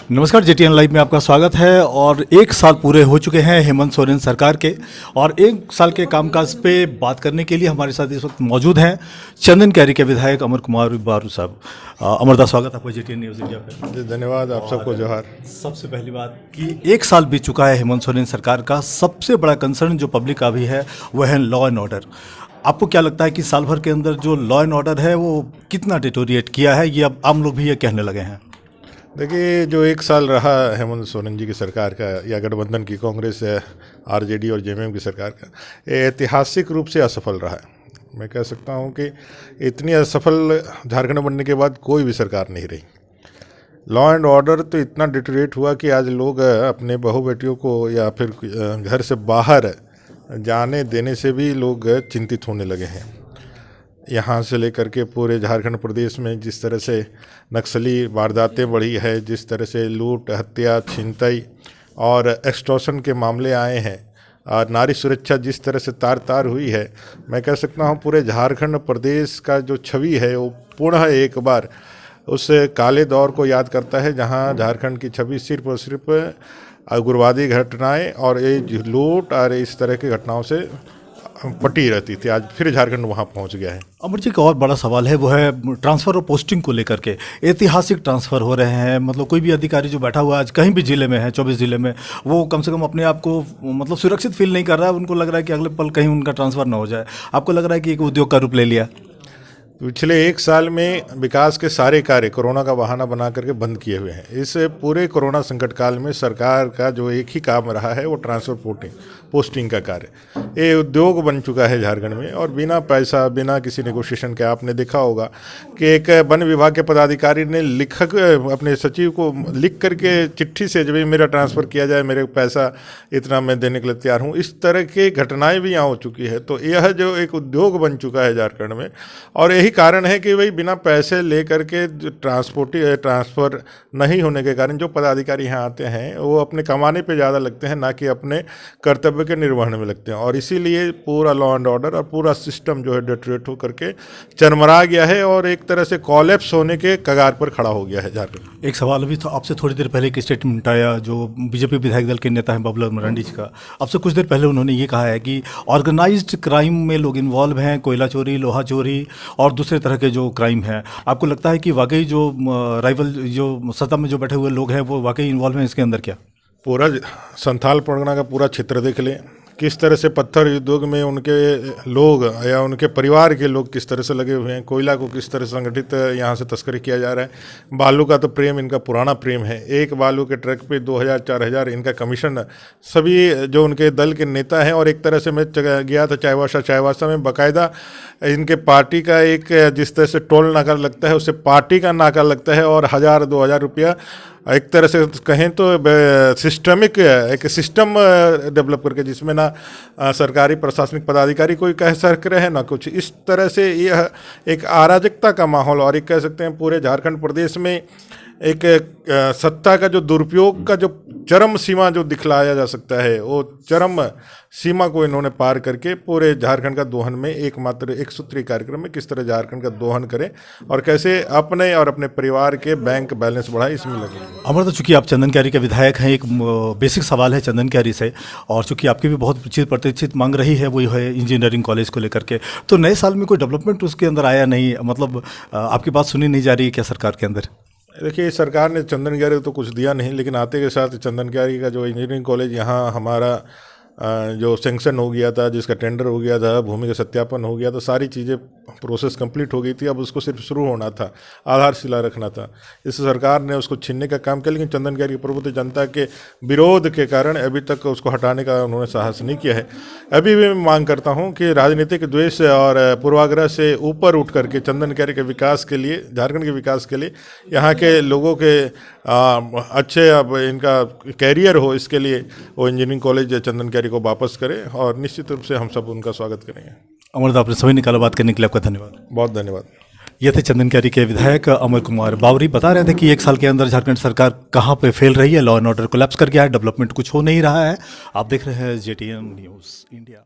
नमस्कार, जेटीएन लाइव में आपका स्वागत है। और एक साल पूरे हो चुके हैं हेमंत सोरेन सरकार के, और एक साल के कामकाज पे बात करने के लिए हमारे साथ इस वक्त मौजूद हैं चंदन कैरी के विधायक अमर कुमार बारू साहब। अमरदा, स्वागत आपको जेटीएन न्यूज़ इंडिया पे। धन्यवाद, आप सबको जोहार। सबसे पहली बात कि एक साल बीत चुका है हेमंत सोरेन सरकार का, सबसे बड़ा कंसर्न जो पब्लिक का भी है वह है लॉ एंड ऑर्डर। आपको क्या लगता है कि साल भर के अंदर जो लॉ एंड ऑर्डर है वो कितना डिटोरिएट किया है? ये अब आम लोग भी ये कहने लगे हैं। देखिए, जो एक साल रहा हेमंत सोरेन जी की सरकार का या गठबंधन की कांग्रेस आरजेडी और जेएमएम की सरकार का, ये ऐतिहासिक रूप से असफल रहा है। मैं कह सकता हूँ कि इतनी असफल झारखंड बनने के बाद कोई भी सरकार नहीं रही। लॉ एंड ऑर्डर तो इतना डिटोरिएट हुआ कि आज लोग अपने बहू बेटियों को या फिर घर से बाहर जाने देने से भी लोग चिंतित होने लगे हैं। यहाँ से लेकर के पूरे झारखंड प्रदेश में जिस तरह से नक्सली वारदातें बढ़ी है, जिस तरह से लूट, हत्या, छिनतई और एक्सटॉर्शन के मामले आए हैं, और नारी सुरक्षा जिस तरह से तार तार हुई है, मैं कह सकता हूँ पूरे झारखंड प्रदेश का जो छवि है वो पुनः एक बार उस काले दौर को याद करता है, जहाँ झारखंड की छवि सिर्फ और सिर्फ उग्रवादी घटनाएं और ये लूट और इस तरह की घटनाओं से पटी रहती थी। आज फिर झारखंड वहाँ पहुँच गया है। अमर जी, का और बड़ा सवाल है वो है ट्रांसफ़र और पोस्टिंग को लेकर के। ऐतिहासिक ट्रांसफ़र हो रहे हैं, मतलब कोई भी अधिकारी जो बैठा हुआ है आज कहीं भी ज़िले में है, 24 ज़िले में, वो कम से कम अपने आप को मतलब सुरक्षित फील नहीं कर रहा है। उनको लग रहा है कि अगले पल कहीं उनका ट्रांसफ़र ना हो जाए। आपको लग रहा है कि एक उद्योग का रूप ले लिया? पिछले एक साल में विकास के सारे कार्य कोरोना का बहाना बना करके बंद किए हुए हैं। इस पूरे कोरोना संकट काल में सरकार का जो एक ही काम रहा है वो ट्रांसफ़र पोस्टिंग का कार्य। ये उद्योग बन चुका है झारखंड में, और बिना पैसा, बिना किसी नेगोशिएशन के। आपने देखा होगा कि एक वन विभाग के पदाधिकारी ने अपने सचिव को लिख करके चिट्ठी से, जब मेरा ट्रांसफ़र किया जाए, मेरे पैसा इतना मैं देने के लिए तैयार हूँ। इस तरह की घटनाएँ भी यहाँ हो चुकी है। तो यह जो एक उद्योग बन चुका है झारखंड में, और यही कारण है कि भाई बिना पैसे लेकर के ट्रांसफ़र नहीं होने के कारण जो पदाधिकारी यहाँ आते हैं वो अपने कमाने पे ज़्यादा लगते हैं, ना कि अपने कर्तव्य के निर्वहन में लगते हैं। और इसीलिए पूरा लॉ एंड ऑर्डर और पूरा सिस्टम जो है डिटोरिएट होकर के चरमरा गया है और एक तरह से कॉलेप्स होने के कगार पर खड़ा हो गया है झारखंड। एक सवाल अभी तो आपसे थोड़ी देर पहले एक स्टेटमेंट आया जो बीजेपी विधायक दल के नेता हैं बबलू मरांडी जी का। आपसे कुछ देर पहले उन्होंने ये कहा है कि ऑर्गेनाइज्ड क्राइम में लोग इन्वॉल्व हैं, कोयला चोरी, लोहा चोरी और दूसरे तरह के जो क्राइम हैं। आपको लगता है कि वाकई जो राइवल जो सत्ता में जो बैठे हुए लोग हैं वो वाकई इन्वॉल्व हैं इसके अंदर? क्या पूरा संथाल परगना का पूरा क्षेत्र देख लें, किस तरह से पत्थर उद्योग में उनके लोग या उनके परिवार के लोग किस तरह से लगे हुए हैं, कोयला को किस तरह से संगठित यहाँ से तस्करी किया जा रहा है। बालू का तो प्रेम इनका पुराना प्रेम है। एक बालू के ट्रक पे 2000-4000 इनका कमीशन सभी जो उनके दल के नेता हैं। और एक तरह से मैं गया था चाईबासा में, बाकायदा इनके पार्टी का एक जिस तरह से टोल नाका लगता है उससे पार्टी का नाका लगता है, और 1000-2000 रुपया एक तरह से कहें तो सिस्टमिक एक सिस्टम डेवलप करके, जिसमें ना सरकारी प्रशासनिक पदाधिकारी कोई कह सक रहे हैं ना कुछ। इस तरह से यह एक अराजकता का माहौल, और एक कह सकते हैं पूरे झारखंड प्रदेश में एक सत्ता का जो दुरुपयोग का जो चरम सीमा जो दिखलाया जा सकता है, वो चरम सीमा को इन्होंने पार करके पूरे झारखंड का दोहन में एकमात्र एक सूत्रीय कार्यक्रम में किस तरह झारखंड का दोहन करें और कैसे अपने और अपने परिवार के बैंक बैलेंस बढ़ाए, इसमें लगे। अमर, तो चूंकि आप चंदन कैरी के विधायक हैं, एक बेसिक सवाल है चंदन कैरी से, और चूंकि आपकी भी बहुत प्रतीक्षित मांग रही है वो है इंजीनियरिंग कॉलेज को लेकर के, तो नए साल में कोई डेवलपमेंट उसके अंदर आया नहीं? मतलब आपकी बात सुनी नहीं जा रही है क्या सरकार के अंदर? देखिए, सरकार ने चंदन कैरी तो कुछ दिया नहीं, लेकिन आते के साथ चंदन कैरी का जो इंजीनियरिंग कॉलेज यहाँ हमारा जो सेंक्शन हो गया था, जिसका टेंडर हो गया था, भूमि का सत्यापन हो गया था, सारी चीज़ें प्रोसेस कंप्लीट हो गई थी। अब उसको सिर्फ शुरू होना था, आधारशिला रखना था। इस सरकार ने उसको छीनने का काम किया, लेकिन चंदन कैरी प्रबुद्ध जनता के विरोध के कारण अभी तक उसको हटाने का उन्होंने साहस नहीं किया है। अभी भी मैं मांग करता हूँ कि राजनीतिक द्वेष और पूर्वाग्रह से ऊपर उठ करके चंदन कैरी के विकास के लिए, झारखंड के विकास के लिए, यहाँ के लोगों के अच्छे अब इनका कैरियर हो, इसके लिए वो इंजीनियरिंग कॉलेज चंदन कैरी को वापस करें, और निश्चित रूप से हम सब उनका स्वागत करेंगे। अमरदा, आपने समय निकाला बात करने के लिए आपका धन्यवाद। बहुत धन्यवाद। ये थे चंदन कैरी के विधायक अमर कुमार बावरी। बता रहे थे कि एक साल के अंदर झारखंड सरकार कहाँ पे फेल रही है, लॉ एंड ऑर्डर कोलैप्स कर गया है, डेवलपमेंट कुछ हो नहीं रहा है। आप देख रहे हैं जेटीएन न्यूज़ इंडिया।